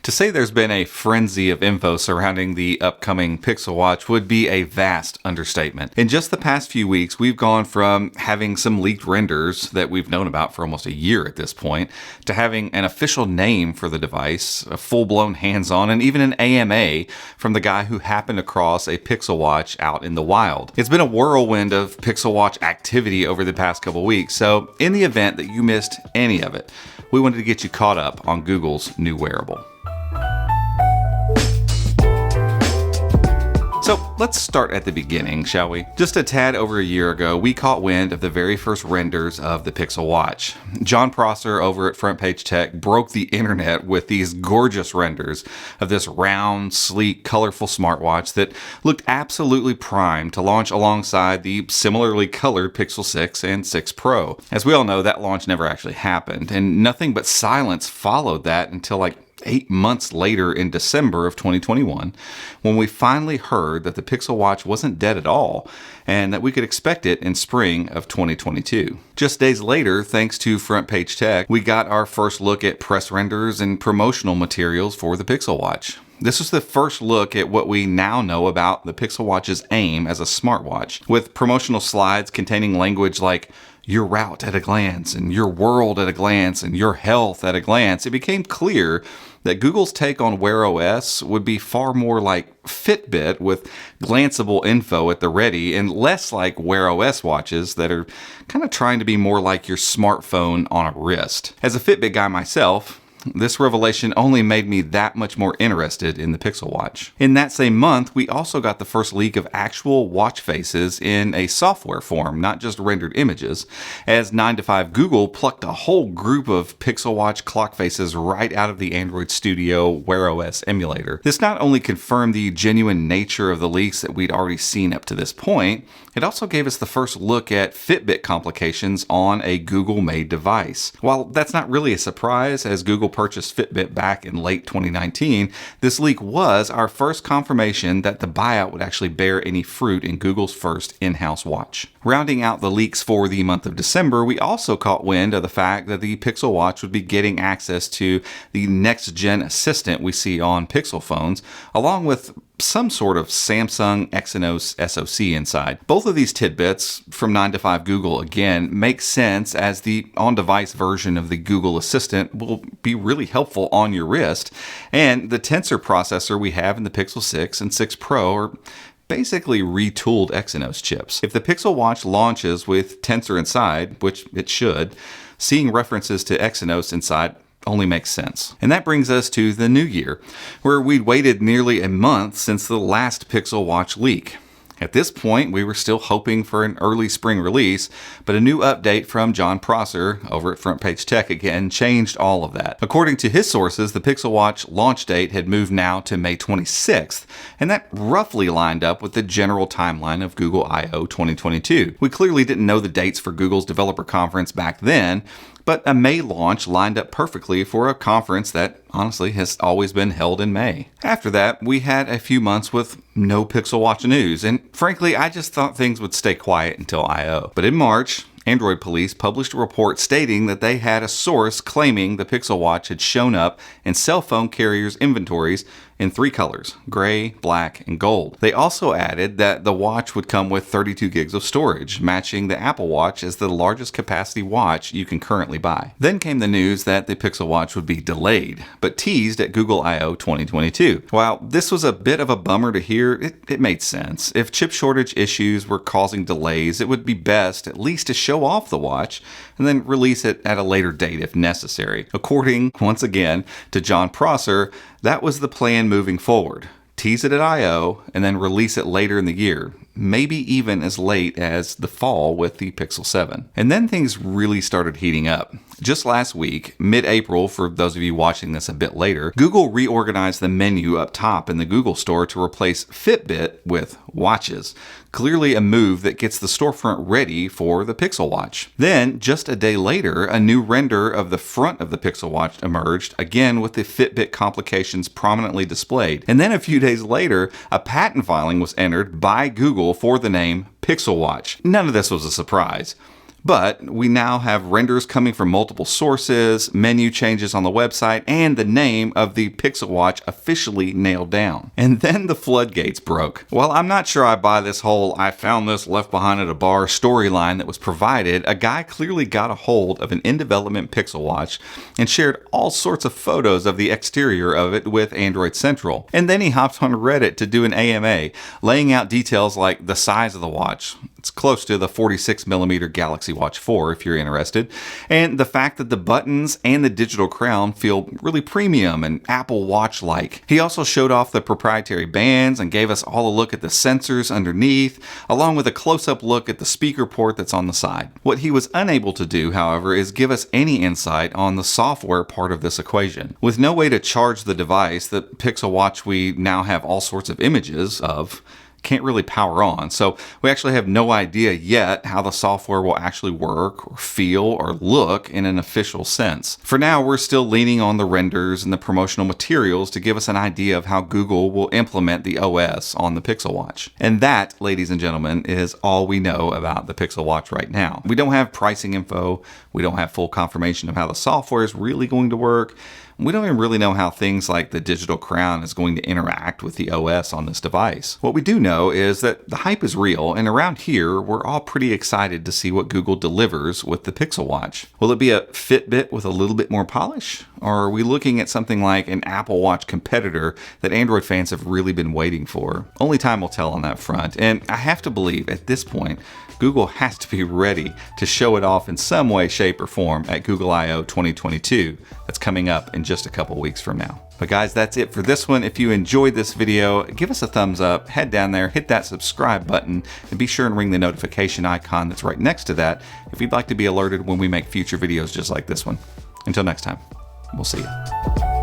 To say there's been a frenzy of info surrounding the upcoming Pixel Watch would be a vast understatement. In just the past few weeks, we've gone from having some leaked renders that we've known about for almost a year at this point, to having an official name for the device, a full-blown hands-on, and even an AMA from the guy who happened across a Pixel Watch out in the wild. It's been a whirlwind of Pixel Watch activity over the past couple weeks, so in the event that you missed any of it, we wanted to get you caught up on Google's new wearable. So let's start at the beginning, shall we? Just a tad over a year ago, we caught wind of the very first renders of the Pixel Watch. John Prosser over at Front Page Tech broke the internet with these gorgeous renders of this round, sleek, colorful smartwatch that looked absolutely primed to launch alongside the similarly colored Pixel 6 and 6 Pro. As we all know, that launch never actually happened, and nothing but silence followed that until 8 months later in December of 2021, when we finally heard that the Pixel Watch wasn't dead at all, and that we could expect it in spring of 2022. Just days later, thanks to Front Page Tech, we got our first look at press renders and promotional materials for the Pixel Watch. This was the first look at what we now know about the Pixel Watch's aim as a smartwatch, with promotional slides containing language like your route at a glance, and your world at a glance, and your health at a glance. It became clear that Google's take on Wear OS would be far more like Fitbit with glanceable info at the ready, and less like Wear OS watches that are kind of trying to be more like your smartphone on a wrist. As a Fitbit guy myself, this revelation only made me that much more interested in the Pixel Watch. In that same month, we also got the first leak of actual watch faces in a software form, not just rendered images, as 9to5 Google plucked a whole group of Pixel Watch clock faces right out of the Android Studio Wear OS emulator. This not only confirmed the genuine nature of the leaks that we'd already seen up to this point, it also gave us the first look at Fitbit complications on a Google-made device. While that's not really a surprise, as Google purchased Fitbit back in late 2019, this leak was our first confirmation that the buyout would actually bear any fruit in Google's first in-house watch. Rounding out the leaks for the month of December, we also caught wind of the fact that the Pixel Watch would be getting access to the next-gen assistant we see on Pixel phones, along with some sort of Samsung Exynos SoC inside. Both of these tidbits from 9to5 Google, again, make sense, as the on-device version of the Google Assistant will be really helpful on your wrist, and the Tensor processor we have in the Pixel 6 and 6 Pro are basically retooled Exynos chips. If the Pixel Watch launches with Tensor inside, which it should, seeing references to Exynos inside only makes sense. And that brings us to the new year, where we'd waited nearly a month since the last Pixel Watch leak. At this point, we were still hoping for an early spring release, but a new update from John Prosser over at Front Page Tech again changed all of that. According to his sources, the Pixel Watch launch date had moved now to May 26th, and that roughly lined up with the general timeline of Google I/O 2022. We clearly didn't know the dates for Google's developer conference back then, but a May launch lined up perfectly for a conference that honestly has always been held in May. After that, we had a few months with no Pixel Watch news, and frankly, I just thought things would stay quiet until I/O. But in March, Android police published a report stating that they had a source claiming the Pixel Watch had shown up in cell phone carriers' inventories in 3 colors: gray, black, and gold. They also added that the watch would come with 32 gigs of storage, matching the Apple Watch as the largest capacity watch you can currently buy. Then came the news that the Pixel Watch would be delayed, but teased at Google I/O 2022. While this was a bit of a bummer to hear, it made sense. If chip shortage issues were causing delays, it would be best at least to show off the watch and then release it at a later date if necessary. According, once again, to John Prosser, that was the plan moving forward. Tease it at I/O and then release it later in the year, maybe even as late as the fall with the Pixel 7. And then things really started heating up. Just last week, mid-April, for those of you watching this a bit later, Google reorganized the menu up top in the Google Store to replace Fitbit with watches. Clearly a move that gets the storefront ready for the Pixel Watch. Then, just a day later, a new render of the front of the Pixel Watch emerged, again with the Fitbit complications prominently displayed. And then a few days later, a patent filing was entered by Google for the name Pixel Watch. None of this was a surprise. But we now have renders coming from multiple sources, menu changes on the website, and the name of the Pixel Watch officially nailed down. And then the floodgates broke. Well, I'm not sure I buy this whole "I found this left behind at a bar" storyline that was provided. A guy clearly got a hold of an in-development Pixel Watch and shared all sorts of photos of the exterior of it with Android Central. And then he hopped on Reddit to do an AMA, laying out details like the size of the watch. It's close to the 46mm Galaxy Watch 4 if you're interested. And the fact that the buttons and the digital crown feel really premium and Apple Watch-like. He also showed off the proprietary bands and gave us all a look at the sensors underneath, along with a close-up look at the speaker port that's on the side. What he was unable to do, however, is give us any insight on the software part of this equation. With no way to charge the device, the Pixel Watch we now have all sorts of images of can't really power on. So we actually have no idea yet how the software will actually work or feel or look in an official sense. For now, we're still leaning on the renders and the promotional materials to give us an idea of how Google will implement the OS on the Pixel Watch. And that, ladies and gentlemen, is all we know about the Pixel Watch right now. We don't have pricing info. We don't have full confirmation of how the software is really going to work. We don't even really know how things like the digital crown is going to interact with the OS on this device. What we do know is that the hype is real, and around here, we're all pretty excited to see what Google delivers with the Pixel Watch. Will it be a Fitbit with a little bit more polish? Or are we looking at something like an Apple Watch competitor that Android fans have really been waiting for? Only time will tell on that front, and I have to believe at this point, Google has to be ready to show it off in some way, shape, or form at Google I/O 2022 that's coming up in just a couple weeks from now. But guys, that's it for this one. If you enjoyed this video, give us a thumbs up, head down there, hit that subscribe button, and be sure and ring the notification icon that's right next to that if you'd like to be alerted when we make future videos just like this one. Until next time, we'll see you.